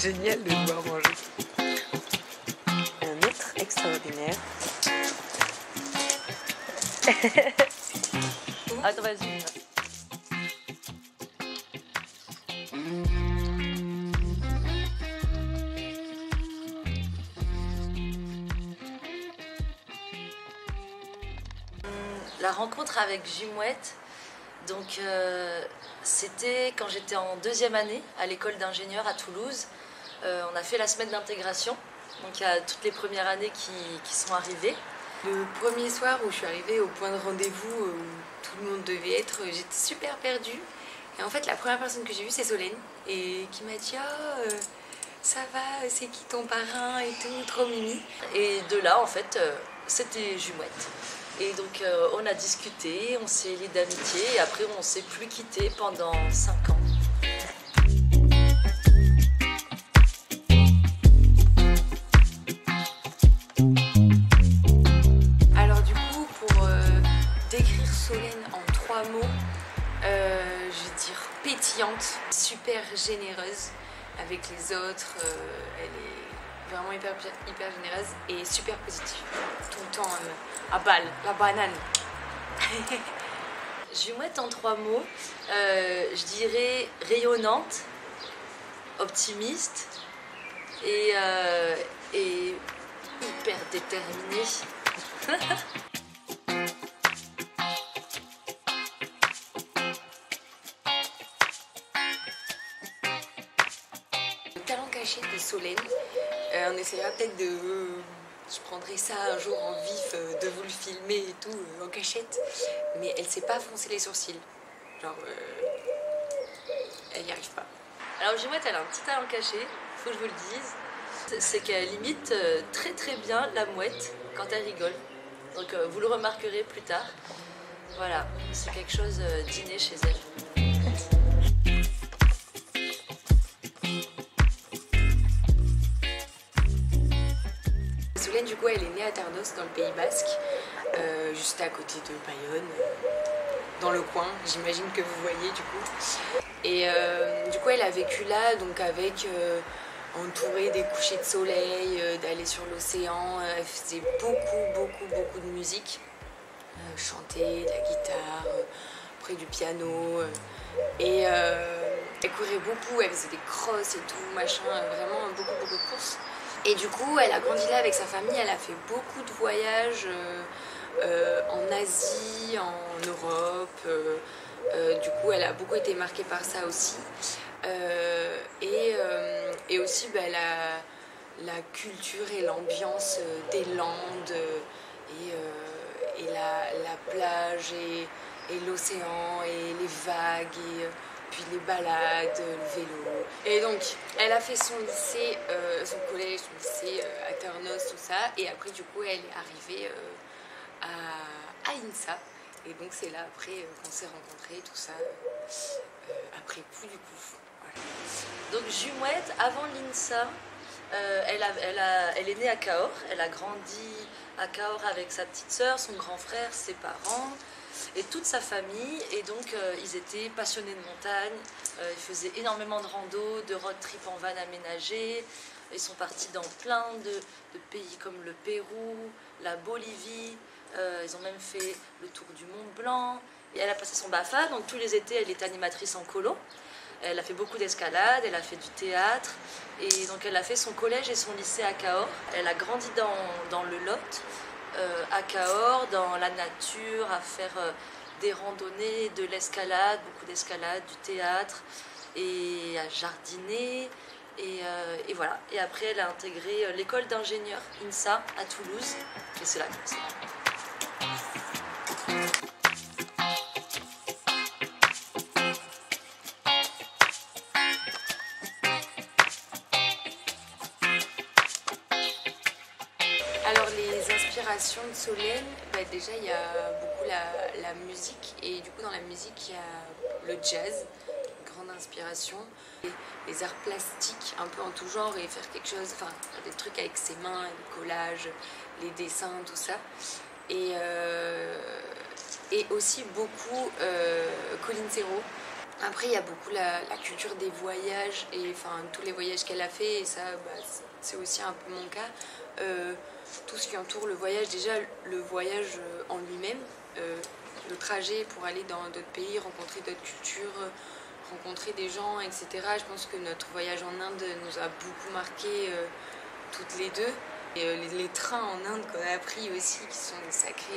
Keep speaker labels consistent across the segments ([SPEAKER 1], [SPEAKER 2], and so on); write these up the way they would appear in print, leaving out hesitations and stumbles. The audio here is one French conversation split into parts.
[SPEAKER 1] génial de devoir manger. Un autre extraordinaire.
[SPEAKER 2] Attends, vas-y. La rencontre avec Jumouette, donc c'était quand j'étais en deuxième année à l'école d'ingénieurs à Toulouse. On a fait la semaine d'intégration, donc il y a toutes les premières années qui sont arrivées.
[SPEAKER 1] Le premier soir où je suis arrivée au point de rendez-vous où tout le monde devait être, j'étais super perdue. Et en fait, la première personne que j'ai vue, c'est Solène, et qui m'a dit « Oh, ça va, c'est qui ton parrain et tout, trop mimi ».
[SPEAKER 2] Et de là, en fait, c'était Jumouette. Et donc on a discuté, on s'est liés d'amitié et après on s'est plus quitté pendant 5 ans.
[SPEAKER 1] Alors du coup, pour décrire Solène en 3 mots, je vais dire pétillante, super généreuse avec les autres, elle est vraiment hyper généreuse et super positive, tout le temps à balle, la banane.
[SPEAKER 2] Jumouette en 3 mots, je dirais rayonnante, optimiste et hyper déterminée.
[SPEAKER 1] Le talent caché de Solène, on essaiera peut-être de... Je prendrai ça un jour en vif, de vous le filmer et tout, en cachette. Mais elle sait pas froncer les sourcils. Genre, elle n'y arrive pas.
[SPEAKER 2] Alors Jumouette, elle a un petit talent caché, faut que je vous le dise. C'est qu'elle imite très très bien la mouette quand elle rigole. Donc vous le remarquerez plus tard. Voilà, c'est quelque chose d'inné chez elle.
[SPEAKER 1] Solène, du coup, elle est née à Tarnos, dans le Pays Basque, juste à côté de Bayonne, dans le coin, j'imagine que vous voyez du coup. Et du coup, elle a vécu là, donc avec entourée des couchers de soleil, d'aller sur l'océan. Elle faisait beaucoup de musique, chanter, de la guitare, après du piano. Et elle courait beaucoup, elle faisait des crosses et tout, machin, vraiment beaucoup de courses. Et du coup, elle a grandi là avec sa famille, elle a fait beaucoup de voyages en Asie, en Europe. Du coup, elle a beaucoup été marquée par ça aussi. Et aussi la culture et l'ambiance des Landes et la plage et l'océan et les vagues et puis les balades, le vélo. Et donc, elle a fait son lycée, son collège, son lycée à Ternos, tout ça. Et après, du coup, elle est arrivée à INSA. Et donc, c'est là, après, qu'on s'est rencontrés, tout ça. Après coup, du coup. Voilà.
[SPEAKER 2] Donc Jumouette, avant l'INSA, elle est née à Cahors. Elle a grandi à Cahors avec sa petite sœur, son grand frère, ses parents et toute sa famille. Et donc ils étaient passionnés de montagne, ils faisaient énormément de rando, de road trip en van aménagé. Ils sont partis dans plein de pays comme le Pérou, la Bolivie. Ils ont même fait le tour du Mont Blanc. Et elle a passé son BAFA, donc tous les étés elle est animatrice en colo. Elle a fait beaucoup d'escalade, elle a fait du théâtre. Et donc elle a fait son collège et son lycée à Cahors. Elle a grandi dans le Lot, à Cahors, dans la nature, à faire des randonnées, de l'escalade, beaucoup d'escalade, du théâtre, et à jardiner. Et voilà. Et après, elle a intégré l'école d'ingénieurs INSA à Toulouse. Et c'est là que c'est.
[SPEAKER 1] Alors les inspirations de Solène, déjà il y a beaucoup la musique et du coup dans la musique il y a le jazz, une grande inspiration, et les arts plastiques un peu en tout genre et faire quelque chose, enfin des trucs avec ses mains, les collages, les dessins, tout ça. Et aussi beaucoup Colin Serrault. Après, il y a beaucoup la culture des voyages et enfin tous les voyages qu'elle a fait, et ça, c'est aussi un peu mon cas. Tout ce qui entoure le voyage, déjà le voyage en lui-même, le trajet pour aller dans d'autres pays, rencontrer d'autres cultures, rencontrer des gens, etc. Je pense que notre voyage en Inde nous a beaucoup marqué toutes les deux. Et les trains en Inde qu'on a pris aussi, qui sont des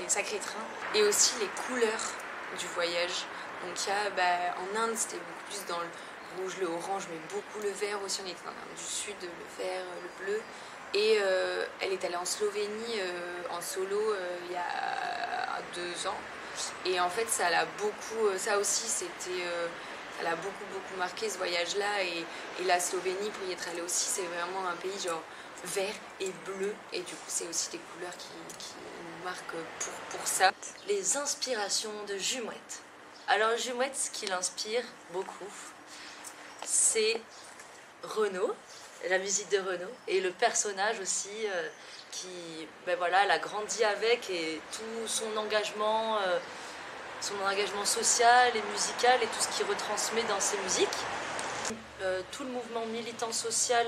[SPEAKER 1] sacrés trains. Et aussi les couleurs du voyage. Donc il y a, en Inde, c'était beaucoup plus dans le rouge, le orange, mais beaucoup le vert aussi. On était dans l'Inde du Sud, le vert, le bleu. Et elle est allée en Slovénie en solo il y a 2 ans. Et en fait, ça l'a beaucoup, ça aussi, ça l'a beaucoup marqué ce voyage-là. Et la Slovénie, pour y être allée aussi, c'est vraiment un pays genre vert et bleu. Et du coup, c'est aussi des couleurs qui nous marquent pour ça.
[SPEAKER 2] Les inspirations de Jumouette. Alors Jumouette, ce qui l'inspire beaucoup, c'est Renaud, la musique de Renaud, et le personnage aussi qui, elle a grandi avec, et tout son engagement social et musical et tout ce qu'il retransmet dans ses musiques. Tout le mouvement militant social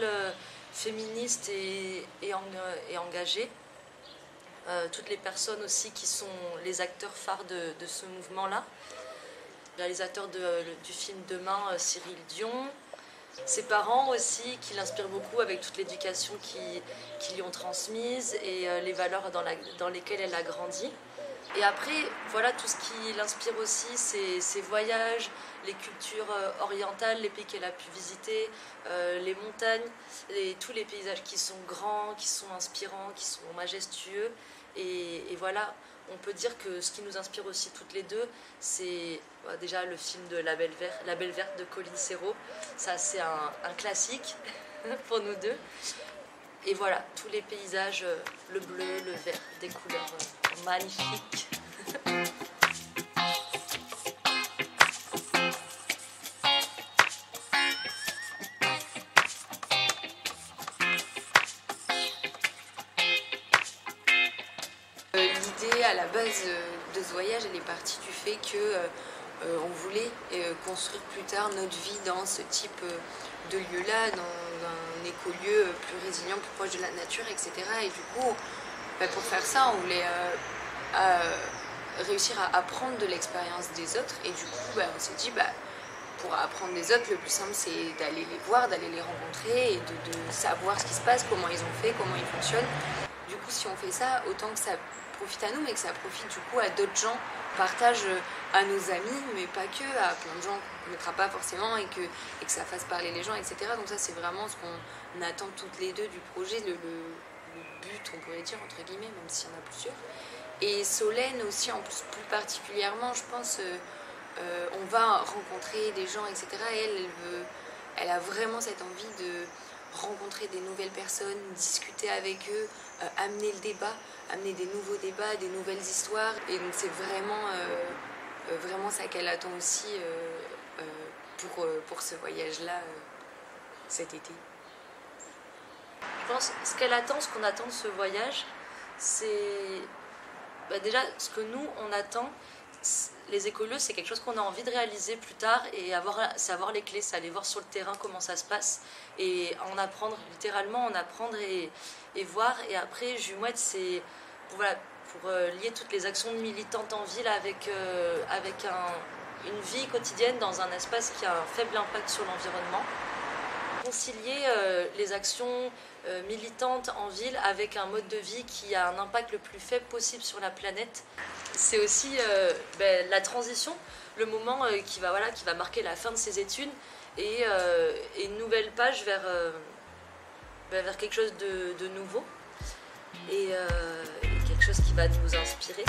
[SPEAKER 2] féministe et engagé. Toutes les personnes aussi qui sont les acteurs phares de ce mouvement-là. Le réalisateur du film Demain, Cyril Dion. Ses parents aussi, qui l'inspirent beaucoup avec toute l'éducation qui lui ont transmise et les valeurs dans lesquelles elle a grandi. Et après, voilà, tout ce qui l'inspire aussi, c'est ses voyages, les cultures orientales, les pays qu'elle a pu visiter, les montagnes, tous les paysages qui sont grands, qui sont inspirants, qui sont majestueux. Et voilà, on peut dire que ce qui nous inspire aussi toutes les deux, c'est déjà le film de La Belle Verte de Colin Serrault. Ça, c'est un classique pour nous deux. Et voilà, tous les paysages, le bleu, le vert, des couleurs magnifiques.
[SPEAKER 1] L'idée à la base de ce voyage, elle est partie du fait que on voulait construire plus tard notre vie dans ce type de lieu-là, dans un écolieu plus résilient, plus proche de la nature, etc. Et du coup, pour faire ça, on voulait réussir à apprendre de l'expérience des autres. Et du coup, on s'est dit, pour apprendre des autres, le plus simple, c'est d'aller les voir, d'aller les rencontrer et de savoir ce qui se passe, comment ils ont fait, comment ils fonctionnent. Du coup, si on fait ça, autant que ça profite à nous, mais que ça profite du coup à d'autres gens, partage à nos amis, mais pas que, à plein de gens qu'on ne mettra pas forcément, et que ça fasse parler les gens, etc. Donc ça, c'est vraiment ce qu'on attend toutes les deux du projet, le but, on pourrait dire, entre guillemets, même s'il y en a plusieurs. Et Solène aussi, en plus, plus particulièrement, je pense, on va rencontrer des gens, etc. Et elle a vraiment cette envie de rencontrer des nouvelles personnes, discuter avec eux, amener le débat, amener des nouveaux débats, des nouvelles histoires. Et donc c'est vraiment ça qu'elle attend aussi pour ce voyage-là cet été.
[SPEAKER 2] Je pense ce qu'elle attend, ce qu'on attend de ce voyage, c'est déjà ce que nous on attend. Les écolieux, c'est quelque chose qu'on a envie de réaliser plus tard et c'est avoir les clés, c'est aller voir sur le terrain comment ça se passe et en apprendre, littéralement en apprendre et voir. Et après, Jumouette, c'est pour lier toutes les actions militantes en ville avec une vie quotidienne dans un espace qui a un faible impact sur l'environnement. Concilier les actions militantes en ville avec un mode de vie qui a un impact le plus faible possible sur la planète. C'est aussi la transition, le moment qui va marquer la fin de ses études et une nouvelle page vers quelque chose de nouveau et quelque chose qui va nous inspirer.